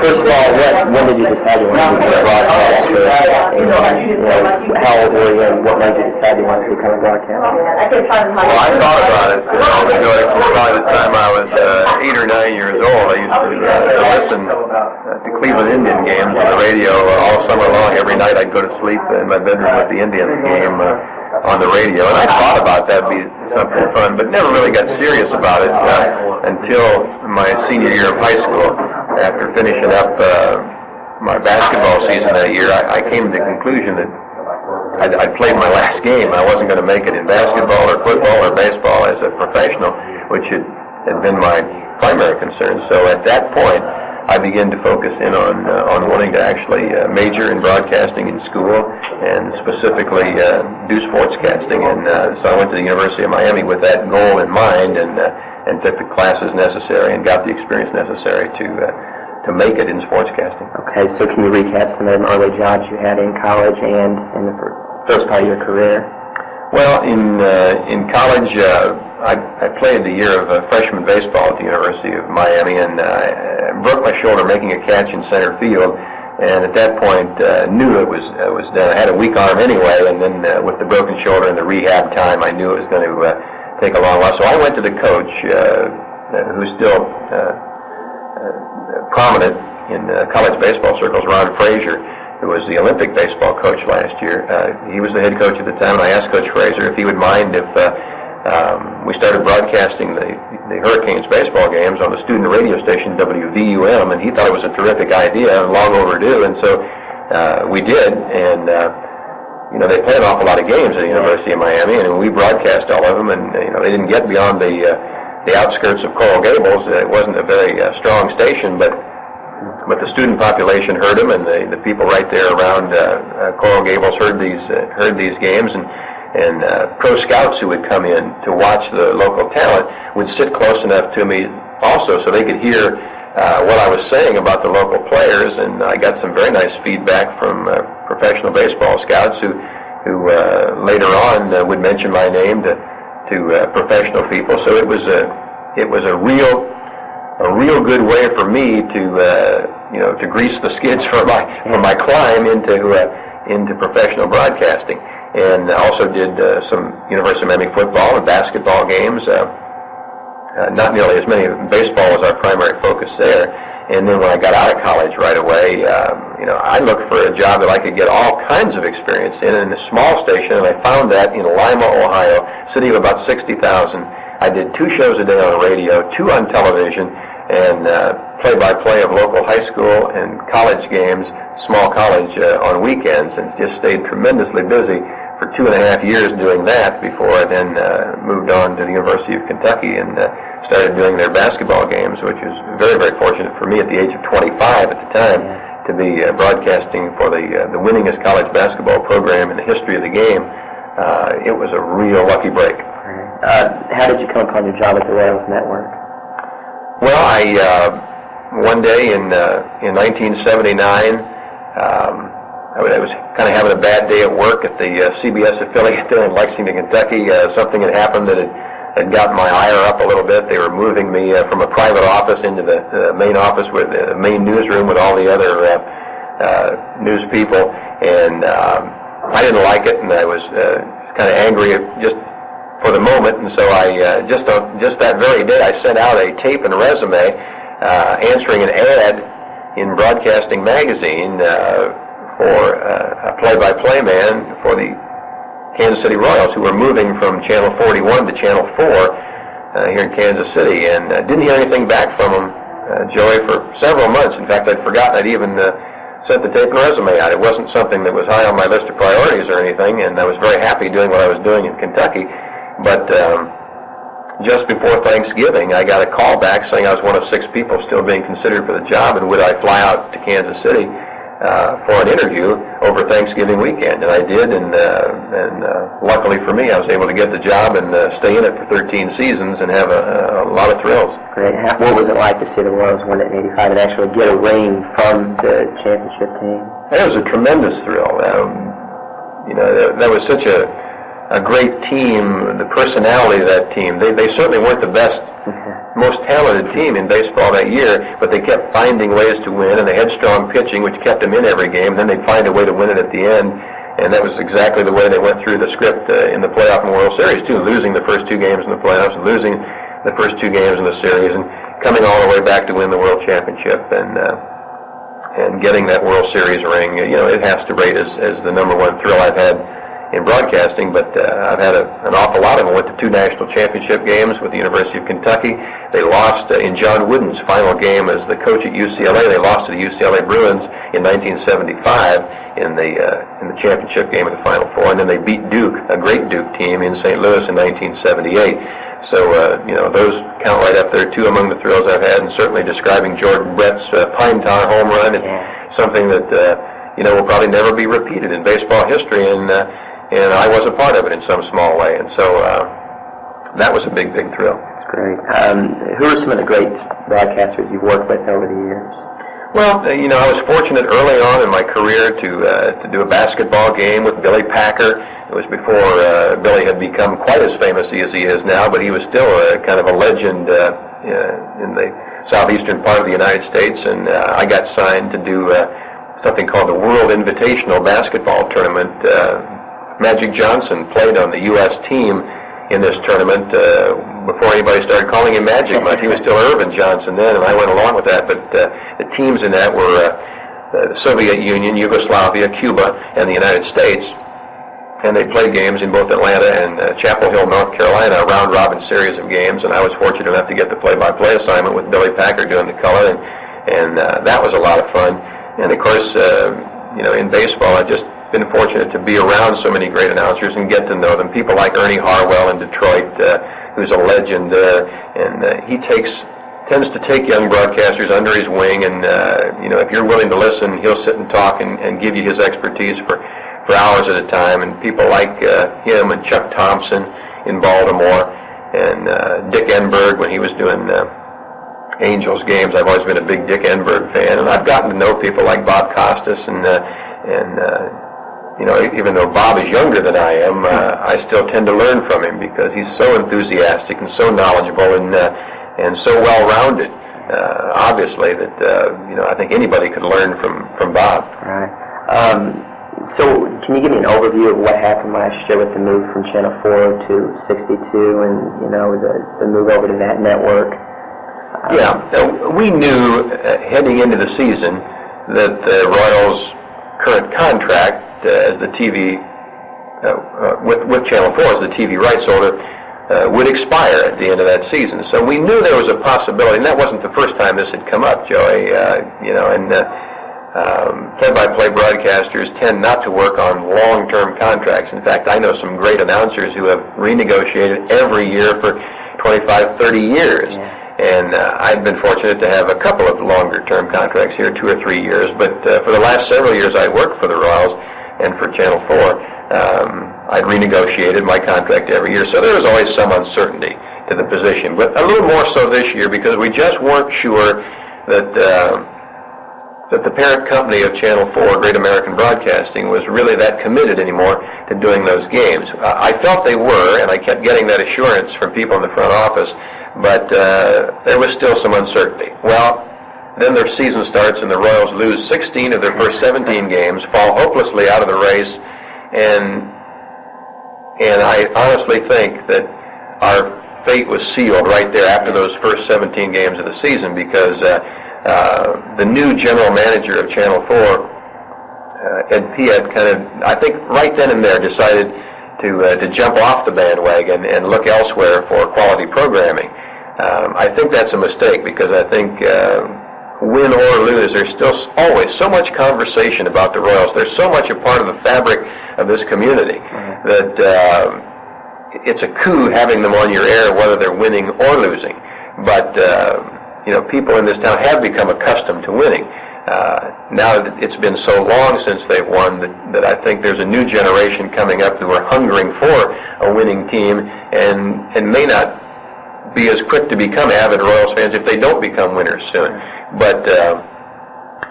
first of all, when did you decide you wanted to become a broadcaster? How old were you, and what made you decide you wanted to become a broadcaster? Well, I thought about it. From probably the time I was 8 or 9 years old. I used to listen to Cleveland Indian games on the radio all summer long. Every night I'd go to sleep in my bedroom with the Indians game on the radio. And I thought about that being something fun, but never really got serious about it until my senior year of high school. After finishing up my basketball season that year, I came to the conclusion that I'd played my last game. I wasn't going to make it in basketball or football or baseball as a professional, which had been my primary concern. So at that point, I began to focus in on wanting to actually major in broadcasting in school and specifically do sportscasting. And so I went to the University of Miami with that goal in mind and took the classes necessary and got the experience necessary to make it in sportscasting. Okay, so can you recap some of the early jobs you had in college and in the first part of your career? Well, in college, I played the year of freshman baseball at the University of Miami and broke my shoulder making a catch in center field. And at that point, knew it was done. I had a weak arm anyway, and then with the broken shoulder and the rehab time, I knew it was going to take a long while. So I went to the coach, who's still prominent in college baseball circles, Ron Frazier, who was the Olympic baseball coach last year. He was the head coach at the time, and I asked Coach Frazier if he would mind if we started broadcasting the Hurricanes baseball games on the student radio station WVUM, and he thought it was a terrific idea, long overdue, and so we did, and they play an awful lot of games at the University of Miami, and we broadcast all of them, and they didn't get beyond the outskirts of Coral Gables. It wasn't a very strong station, but the student population heard them, and the people right there around Coral Gables heard these games, and pro scouts who would come in to watch the local talent would sit close enough to me also so they could hear what I was saying about the local players, and I got some very nice feedback from professional baseball scouts who later on would mention my name to professional people. So it was a real good way for me to grease the skids for my climb into professional broadcasting. And also did some University of Miami football and basketball games. Not nearly as many. Baseball was our primary focus there. And then when I got out of college right away, I looked for a job that I could get all kinds of experience in a small station, and I found that in Lima, Ohio, city of about 60,000. I did 2 shows a day on the radio, 2 on television, and play-by-play of local high school and college games, small college on weekends, and just stayed tremendously busy for 2.5 years doing that before I then moved on to the University of Kentucky and started doing their basketball games, which was very, very fortunate for me at the age of 25 at the time to be broadcasting for the winningest college basketball program in the history of the game. It was a real lucky break. How did you come upon your job at the Royals Network? Well, one day in 1979, I was kind of having a bad day at work at the CBS affiliate there in Lexington, Kentucky. Something had happened that had gotten my ire up a little bit. They were moving me from a private office into the main office with the main newsroom with all the other news people, and I didn't like it, and I was kind of angry just for the moment, and so I just that very day I sent out a tape and resume answering an ad in Broadcasting Magazine for a play-by-play man for the Kansas City Royals, who were moving from Channel 41 to Channel 4 here in Kansas City, and didn't hear anything back from them, Joey, for several months. In fact, I'd forgotten I'd even sent the tape and resume out. It wasn't something that was high on my list of priorities or anything, and I was very happy doing what I was doing in Kentucky. But just before Thanksgiving, I got a call back saying I was one of 6 people still being considered for the job, and would I fly out to Kansas City for an interview over Thanksgiving weekend. And I did, and luckily for me, I was able to get the job and stay in it for 13 seasons and have a lot of thrills. Great. What was it like to see the Royals win it in '85 and actually get a ring from the championship team? It was a tremendous thrill. That was such a great team. The personality of that team. They certainly weren't the best most talented team in baseball that year, but they kept finding ways to win, and they had strong pitching, which kept them in every game. Then they'd find a way to win it at the end, and that was exactly the way they went through the script in the playoff and World Series, too, losing the first 2 games in the playoffs, and losing the first 2 games in the series, and coming all the way back to win the World Championship, and getting that World Series ring. It has to rate as the #1 thrill I've had in broadcasting, but I've had an awful lot of them. Went to 2 national championship games with the University of Kentucky. They lost in John Wooden's final game as the coach at UCLA. They lost to the UCLA Bruins in 1975 in the championship game of the Final Four, and then they beat Duke, a great Duke team, in St. Louis in 1978. So, those count right up there, too, among the thrills I've had, and certainly describing Jordan Brett's Pine Tar home run is something that, will probably never be repeated in baseball history, and I was a part of it in some small way, and so that was a big, big thrill. That's great. Who are some of the great broadcasters you've worked with over the years? Well, I was fortunate early on in my career to do a basketball game with Billy Packer. It was before Billy had become quite as famous as he is now, but he was still kind of a legend in the southeastern part of the United States, and I got signed to do something called the World Invitational Basketball Tournament. Magic Johnson played on the U.S. team in this tournament before anybody started calling him Magic much. He was still Irvin Johnson then, and I went along with that, but the teams in that were the Soviet Union, Yugoslavia, Cuba, and the United States. And they played games in both Atlanta and Chapel Hill, North Carolina, a round-robin series of games, and I was fortunate enough to get the play-by-play assignment with Billy Packer doing the color, and that was a lot of fun. And, of course, in baseball, I've just been fortunate to be around so many great announcers and get to know them. People like Ernie Harwell in Detroit, who's a legend, and he tends to take young broadcasters under his wing, and, if you're willing to listen, he'll sit and talk and give you his expertise for hours at a time, and people like him and Chuck Thompson in Baltimore, and Dick Enberg when he was doing Angels games. I've always been a big Dick Enberg fan, and I've gotten to know people like Bob Costas, and even though Bob is younger than I am, I still tend to learn from him because he's so enthusiastic and so knowledgeable and so well-rounded. Obviously, that I think anybody could learn from Bob. Right. So, can you give me an overview of what happened last year with the move from Channel 4 to 62 and, the move over to that network? We knew heading into the season that the Royals' current contract as the TV, with Channel 4 as the TV rights holder, would expire at the end of that season. So we knew there was a possibility, and that wasn't the first time this had come up, Joey, play-by-play broadcasters tend not to work on long-term contracts. In fact, I know some great announcers who have renegotiated every year for 25, 30 years. Yeah. And I've been fortunate to have a couple of longer-term contracts here, 2 or 3 years. But for the last several years I worked for the Royals and for Channel 4, I'd renegotiated my contract every year. So there was always some uncertainty to the position. But a little more so this year because we just weren't sure that the parent company of Channel 4, Great American Broadcasting, was really that committed anymore to doing those games. I felt they were, and I kept getting that assurance from people in the front office, but there was still some uncertainty. Well, then their season starts and the Royals lose 16 of their first 17 games, fall hopelessly out of the race, and I honestly think that our fate was sealed right there after those first 17 games of the season because the new general manager of Channel 4, Ed Piet, kind of, I think right then and there decided to jump off the bandwagon and look elsewhere for quality programming. I think that's a mistake because I think win or lose, there's still always so much conversation about the Royals. They're so much a part of the fabric of this community that it's a coup having them on your air whether they're winning or losing. But people in this town have become accustomed to winning. Now that it's been so long since they've won that I think there's a new generation coming up who are hungering for a winning team and may not be as quick to become avid Royals fans if they don't become winners soon. But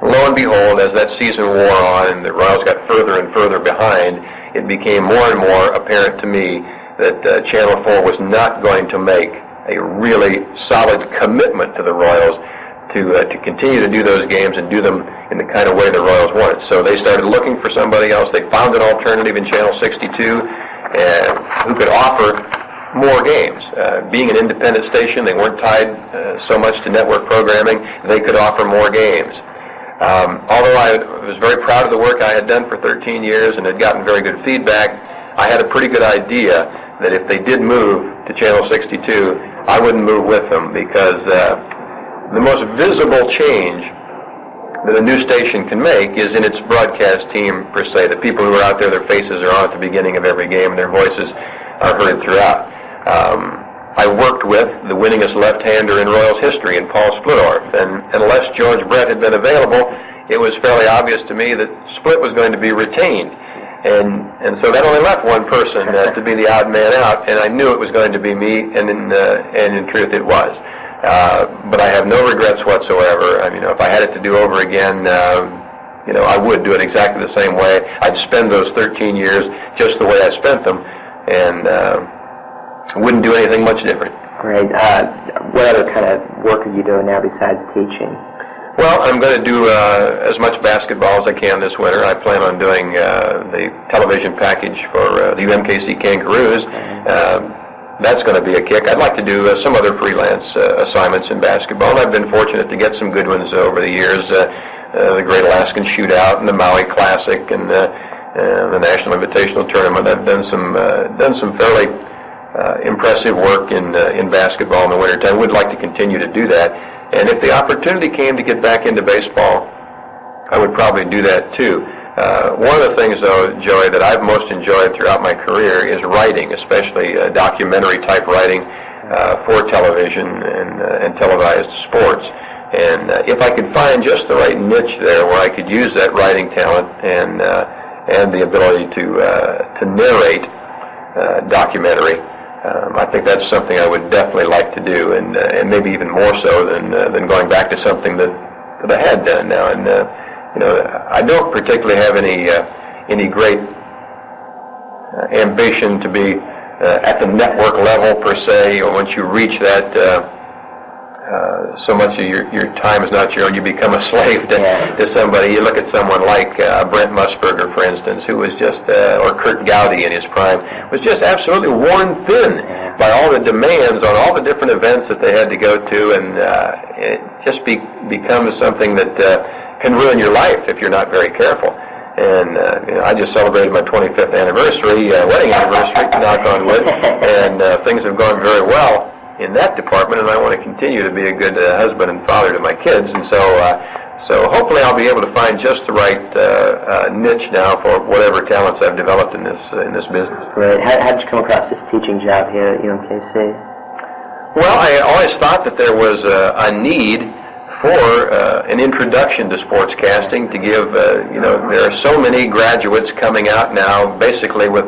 lo and behold, as that season wore on and the Royals got further and further behind, it became more and more apparent to me that Channel 4 was not going to make a really solid commitment to the Royals to continue to do those games and do them in the kind of way the Royals wanted. So they started looking for somebody else. They found an alternative in Channel 62 who could offer more games. Being an independent station, they weren't tied so much to network programming. They could offer more games. Although I was very proud of the work I had done for 13 years and had gotten very good feedback, I had a pretty good idea that if they did move to Channel 62, I wouldn't move with them, because the most visible change that a new station can make is in its broadcast team, per se. The people who are out there, their faces are on at the beginning of every game, and their voices are heard throughout. I worked with the winningest left-hander in Royals history, in Paul Splittorff, and unless George Brett had been available, it was fairly obvious to me that Split was going to be retained. And so that only left one person to be the odd man out, and I knew it was going to be me, and in truth it was. But I have no regrets whatsoever. I mean, if I had it to do over again, I would do it exactly the same way. I'd spend those 13 years just the way I spent them, and wouldn't do anything much different. Great. What other kind of work are you doing now besides teaching? Well, I'm going to do as much basketball as I can this winter. I plan on doing the television package for the UMKC Kangaroos. That's going to be a kick. I'd like to do some other freelance assignments in basketball, and I've been fortunate to get some good ones over the years. The Great Alaskan Shootout and the Maui Classic and the National Invitational Tournament. I've done some fairly impressive work in basketball in the wintertime. Would like to continue to do that. And if the opportunity came to get back into baseball, I would probably do that too. One of the things, though, Joey, that I've most enjoyed throughout my career is writing, especially documentary-type writing for television and televised sports. And if I could find just the right niche there where I could use that writing talent and the ability to narrate documentary, I think that's something I would definitely like to do, and maybe even more so than going back to something that I had done now. And I don't particularly have any great ambition to be at the network level per se. Or once you reach that, so much of your time is not your own. You become a slave to somebody. You look at someone like Brent Musburger, for instance, who was just, or Kurt Gowdy in his prime, was just absolutely worn thin by all the demands on all the different events that they had to go to, and it just becomes something that can ruin your life if you're not very careful. And I just celebrated my 25th anniversary, wedding anniversary, knock on wood, and things have gone very well in that department, and I want to continue to be a good husband and father to my kids. And so hopefully I'll be able to find just the right niche now for whatever talents I've developed in this business. Great. How did you come across this teaching job here at UMKC? Well, I always thought that there was a need for an introduction to sportscasting, to give, there are so many graduates coming out now basically with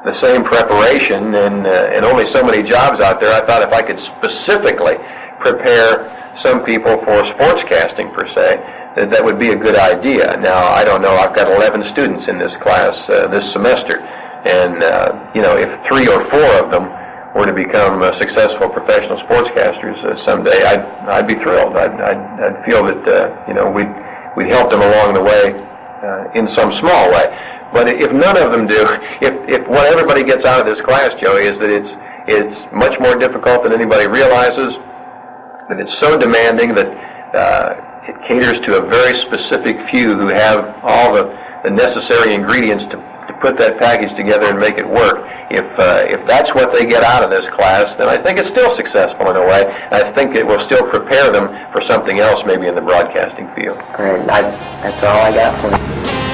the same preparation and only so many jobs out there. I thought if I could specifically prepare some people for sportscasting per se, that would be a good idea. Now, I don't know, I've got 11 students in this class this semester, and if 3 or 4 of them were to become successful professional sportscasters someday, I'd be thrilled. I'd feel that we'd help them along the way in some small way. But if none of them do, if what everybody gets out of this class, Joey, is that it's much more difficult than anybody realizes, that it's so demanding that it caters to a very specific few who have all the necessary ingredients to put that package together and make it work. If that's what they get out of this class, then I think it's still successful in a way. I think it will still prepare them for something else, maybe in the broadcasting field. Great. That's all I got for you.